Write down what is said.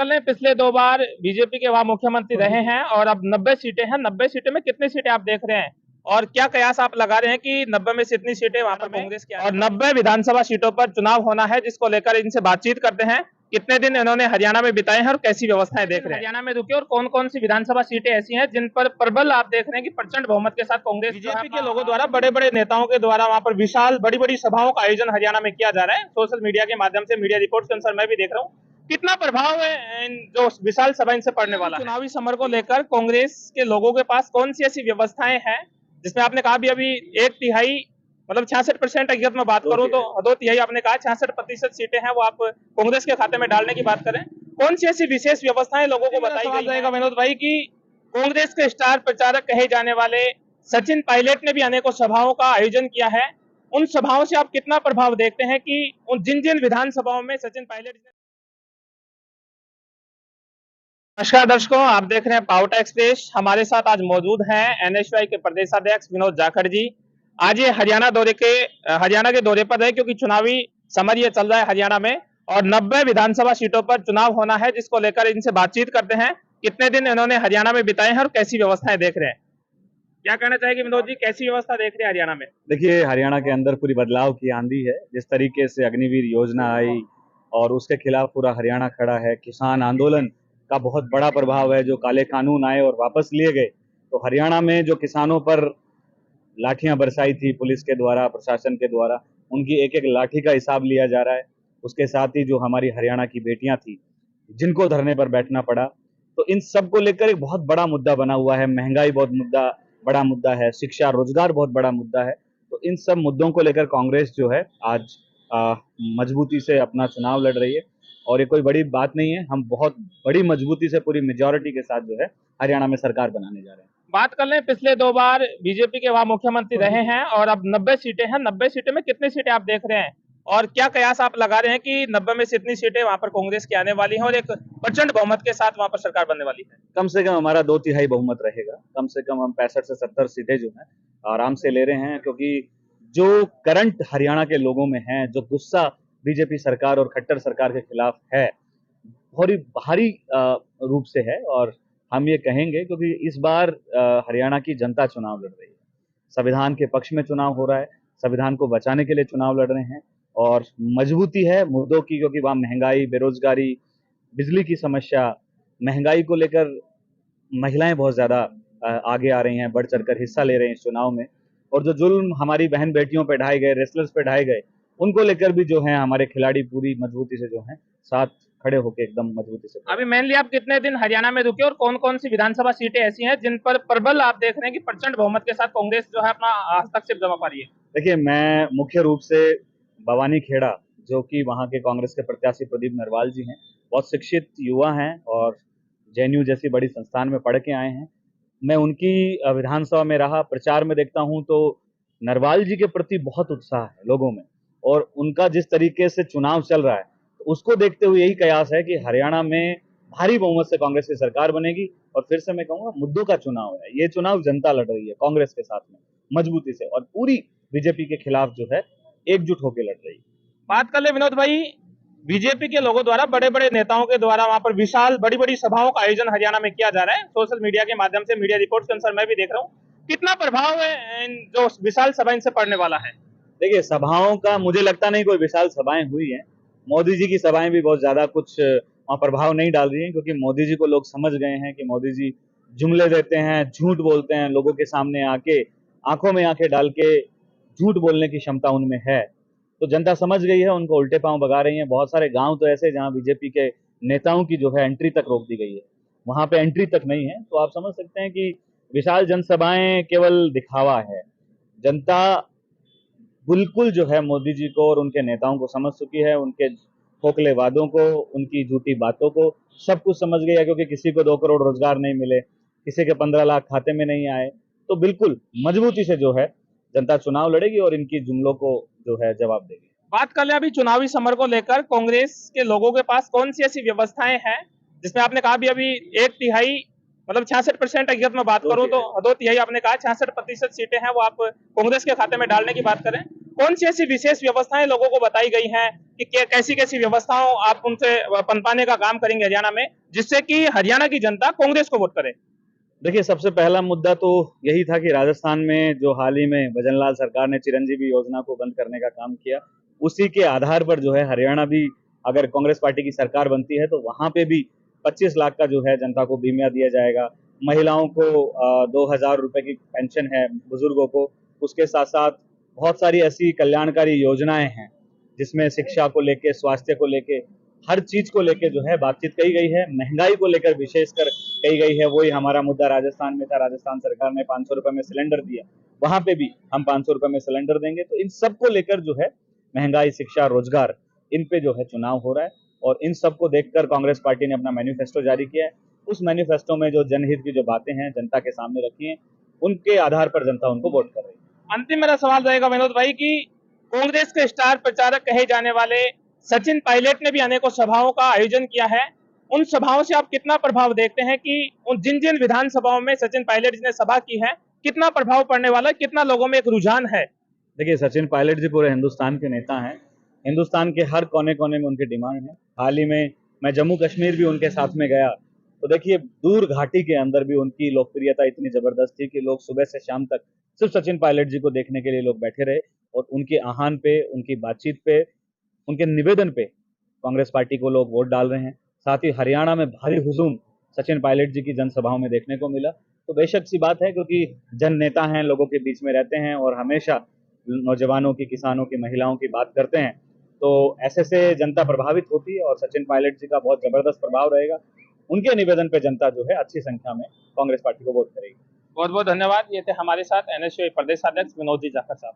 कर लें, पिछले 2 बार बीजेपी के वहां मुख्यमंत्री रहे हैं और अब 90 सीटें हैं। 90 सीटें में कितनी सीटें आप देख रहे हैं और क्या कयास आप लगा रहे हैं कि 90 में से इतनी सीटें वहां पर कांग्रेस की और 90 विधानसभा सीटों पर चुनाव होना है, जिसको लेकर इनसे बातचीत करते हैं। कितने दिन इन्होंने हरियाणा में बिताए हैं और कैसी व्यवस्थाएं देख रहे हैं हरियाणा में रुके और कौन कौन सी विधानसभा सीटें ऐसी हैं जिन पर प्रबल आप देख रहे हैं कि प्रचंड बहुमत के साथ कांग्रेस बीजेपी के लोगों द्वारा बड़े बड़े नेताओं के द्वारा वहां पर विशाल बड़ी बड़ी सभाओं का आयोजन हरियाणा में किया जा रहा है। सोशल मीडिया के माध्यम से मीडिया रिपोर्ट्स के अनुसार मैं भी देख रहा हूँ कितना प्रभाव है इन जो विशाल सभा इनसे पड़ने वाला है। चुनावी समर को लेकर कांग्रेस के लोगों के पास कौन सी ऐसी व्यवस्थाएं हैं जिसमें आपने कहा भी अभी 1/3 मतलब 66% अगर मैं बात करूं तो 2/3 आपने कहा 66% सीटें हैं वो आप कांग्रेस के खाते में डालने की बात करें, कौन सी ऐसी विशेष व्यवस्थाएं लोगों को बताई गई है विनोद भाई की कांग्रेस के स्टार प्रचारक कहे जाने वाले सचिन पायलट ने भी अनेकों सभाओं का आयोजन किया है। उन सभाओं से आप कितना प्रभाव देखते हैं कि उन जिन जिन विधानसभाओं में सचिन पायलट नमस्कार दर्शकों, आप देख रहे हैं पावटा एक्सप्रेस। हमारे साथ आज मौजूद हैं एनएसयूआई के प्रदेशाध्यक्ष विनोद जाखड़ जी। आज ये हरियाणा के दौरे पर है क्योंकि चुनावी समर ये चल रहा है हरियाणा में और 90 विधानसभा सीटों पर चुनाव होना है, जिसको लेकर इनसे बातचीत करते हैं। कितने दिन इन्होंने हरियाणा में बिताए हैं और कैसी व्यवस्थाएं देख रहे हैं, क्या कहना चाहेंगे विनोद जी, कैसी व्यवस्था देख रहे हैं हरियाणा में? देखिए, हरियाणा के अंदर पूरी बदलाव की आंधी है। जिस तरीके से अग्निवीर योजना आई और उसके खिलाफ पूरा हरियाणा खड़ा है, किसान आंदोलन का बहुत बड़ा प्रभाव है। जो काले कानून आए और वापस लिए गए, तो हरियाणा में जो किसानों पर लाठियां बरसाई थी पुलिस के द्वारा, प्रशासन के द्वारा, उनकी एक एक लाठी का हिसाब लिया जा रहा है। उसके साथ ही जो हमारी हरियाणा की बेटियां थी जिनको धरने पर बैठना पड़ा, तो इन सब को लेकर एक बहुत बड़ा मुद्दा बना हुआ है। महंगाई बहुत बड़ा मुद्दा है, शिक्षा रोजगार बहुत बड़ा मुद्दा है। तो इन सब मुद्दों को लेकर कांग्रेस जो है आज मजबूती से अपना चुनाव लड़ रही है और ये कोई बड़ी बात नहीं है। हम बहुत बड़ी मजबूती से पूरी मेजॉरिटी के साथ जो है हरियाणा में सरकार बनाने जा रहे हैं। बात कर लें, पिछले 2 बार बीजेपी के वहां मुख्यमंत्री रहे हैं और अब 90 सीटें हैं। 90 सीटें में कितनी सीटें आप देख रहे हैं और क्या कयास आप लगा रहे हैं कि 90 में से इतनी सीटें वहां पर कांग्रेस की आने वाली हैं और एक प्रचंड बहुमत के साथ वहां पर सरकार बनने वाली है? कम से कम हमारा 2/3 बहुमत रहेगा। कम से कम हम 65 से 70 सीटें जो है आराम से ले रहे हैं, क्योंकि जो करंट हरियाणा के लोगों में है, जो गुस्सा बीजेपी सरकार और खट्टर सरकार के खिलाफ है, बहुत भारी रूप से है। और हम ये कहेंगे क्योंकि इस बार हरियाणा की जनता चुनाव लड़ रही है, संविधान के पक्ष में चुनाव हो रहा है, संविधान को बचाने के लिए चुनाव लड़ रहे हैं और मजबूती है मुद्दों की, क्योंकि वहाँ महंगाई, बेरोजगारी, बिजली की समस्या, महंगाई को लेकर महिलाएं बहुत ज्यादा आगे आ रही हैं, बढ़ चढ़कर हिस्सा ले रहे हैं इस चुनाव में। और जो जुल्म हमारी बहन बेटियों पे ढाए गए, रेसलर्स पे ढाए गए, उनको लेकर भी जो है हमारे खिलाड़ी पूरी मजबूती से जो है साथ खड़े होकर एकदम मजबूती से। अभी मेनली आप कितने दिन हरियाणा में रुके और कौन कौन सी विधानसभा सीटें ऐसी हैं जिन पर प्रबल आप देख रहे हैं कि प्रचंड बहुमत के साथ कांग्रेस जो है अपना हस्तक्षेप जमा पा रही है? देखिए, मैं मुख्य रूप से भवानी खेड़ा, जो कि वहाँ के कांग्रेस के प्रत्याशी प्रदीप नरवाल जी हैं, बहुत शिक्षित युवा हैं और जेएनयू जैसी बड़ी संस्थान में पढ़ के आए हैं। मैं उनकी विधानसभा में रहा, प्रचार में देखता हूं तो नरवाल जी के प्रति बहुत उत्साह है लोगों में और उनका जिस तरीके से चुनाव चल रहा है, तो उसको देखते हुए यही कयास है कि हरियाणा में भारी बहुमत से कांग्रेस की सरकार बनेगी। और फिर से मैं कहूंगा, मुद्दों का चुनाव है, ये चुनाव जनता लड़ रही है कांग्रेस के साथ में मजबूती से और पूरी बीजेपी के खिलाफ जो है एकजुट होकर लड़ रही है। बात कर ले विनोद भाई, बीजेपी के लोगों द्वारा बड़े बड़े नेताओं के द्वारा वहां पर विशाल बड़ी बड़ी सभाओं का आयोजन हरियाणा में किया जा रहा है। सोशल मीडिया के माध्यम से मीडिया रिपोर्ट्स के अनुसार मैं भी देख रहा हूँ कितना प्रभाव है इन जो विशाल सभा इनसे पड़ने वाला है। देखिए, सभाओं का मुझे लगता नहीं कोई विशाल सभाएं हुई हैं। मोदी जी की सभाएं भी बहुत ज्यादा कुछ वहां प्रभाव नहीं डाल रही हैं, क्योंकि मोदी जी को लोग समझ गए हैं कि मोदी जी जुमले देते हैं, झूठ बोलते हैं, लोगों के सामने आके आंखों में आंखें डाल के झूठ बोलने की क्षमता उनमें है। तो जनता समझ गई है, उनको उल्टे पांव भगा रही है। बहुत सारे गांव तो ऐसे जहां बीजेपी के नेताओं की जो है एंट्री तक रोक दी गई है, वहां पे एंट्री तक नहीं है। तो आप समझ सकते हैं कि विशाल जनसभाएं केवल दिखावा है। जनता बिल्कुल जो है मोदी जी को और उनके नेताओं को समझ चुकी है, उनके खोखले वादों को, उनकी झूठी बातों को सब कुछ समझ गई है। क्योंकि किसी को 2 करोड़ रोजगार नहीं मिले, किसी के 15 लाख खाते में नहीं आए, तो बिल्कुल मजबूती से जो है जनता चुनाव लड़ेगी और इनकी जुमलों को जो है जवाब देगी। बात कर ले अभी चुनावी समर को लेकर कांग्रेस के लोगों के पास कौन सी ऐसी व्यवस्थाएं हैं जिसमें आपने कहा भी अभी 1/3 मतलब 66% अगर मैं बात करूं तो 2/3 आपने कहा 66% सीटें हैं वो आप कांग्रेस के खाते में डालने की बात करें, कौन सी ऐसी विशेष व्यवस्थाएं लोगों को बताई गई हैं कि कैसी कैसी व्यवस्थाओं आप उनसे पनपाने का काम करेंगे हरियाणा में, जिससे कि हरियाणा की जनता कांग्रेस को वोट करे? देखिए, सबसे पहला मुद्दा तो यही था कि राजस्थान में जो हाल ही में भजनलाल सरकार ने चिरंजीवी योजना को बंद करने का काम किया, उसी के आधार पर जो है हरियाणा भी अगर कांग्रेस पार्टी की सरकार बनती है तो वहाँ पे भी 25 लाख का जो है जनता को बीमा दिया जाएगा। महिलाओं को 2,000 रुपए की पेंशन है, बुजुर्गों को, उसके साथ-साथ बहुत सारी ऐसी कल्याणकारी योजनाएँ हैं, जिसमें शिक्षा को लेके, स्वास्थ्य को लेके, हर चीज को लेके जो है बातचीत कही गई है। महंगाई को लेकर विशेषकर कही गई है, वही हमारा मुद्दा राजस्थान में था। राजस्थान सरकार ने 500 रुपए में सिलेंडर दिया, वहां पे भी हम 500 रुपए में सिलेंडर देंगे। तो इन सब को लेकर जो है महंगाई, शिक्षा, रोजगार, इन पे जो है चुनाव हो रहा है और इन सबको देखकर कांग्रेस पार्टी ने अपना मैनिफेस्टो जारी किया है। उस मैनिफेस्टो में जो जनहित की जो बातें हैं जनता के सामने रखी हैं, उनके आधार पर जनता उनको वोट कर रही है। अंतिम मेरा सवाल रहेगा विनोद भाई कि कांग्रेस के स्टार प्रचारक कहे जाने वाले सचिन पायलट ने भी अनेकों सभाओं का आयोजन किया है। उन सभाओं से आप कितना प्रभाव देखते हैं कि उन जिन जिन विधानसभाओं में सचिन पायलट जी ने सभा की है, कितना प्रभाव पड़ने वाला है, कितना लोगों में एक रुझान है? देखिए, सचिन पायलट जी पूरे हिंदुस्तान के नेता हैं। हिंदुस्तान के हर कोने कोने में उनकी डिमांड है। हाल ही में मैं जम्मू कश्मीर भी उनके साथ में गया, तो देखिए दूर घाटी के अंदर भी उनकी लोकप्रियता इतनी जबरदस्त थी कि लोग सुबह से शाम तक सिर्फ सचिन पायलट जी को देखने के लिए लोग बैठे रहे और उनके आह्वान पे, उनकी बातचीत पे, उनके निवेदन पे कांग्रेस पार्टी को लोग वोट डाल रहे हैं। साथ ही हरियाणा में भारी हुजूम सचिन पायलट जी की जनसभाओं में देखने को मिला। तो बेशक सी बात है, क्योंकि जन नेता हैं, लोगों के बीच में रहते हैं और हमेशा नौजवानों की, किसानों की, महिलाओं की बात करते हैं, तो ऐसे से जनता प्रभावित होती है और सचिन पायलट जी का बहुत जबरदस्त प्रभाव रहेगा। उनके निवेदन पे जनता जो है अच्छी संख्या में कांग्रेस पार्टी को वोट करेगी। बहुत बहुत धन्यवाद। ये थे हमारे साथ एनएसयूआई प्रदेश अध्यक्ष विनोद जी जाखड़ साहब।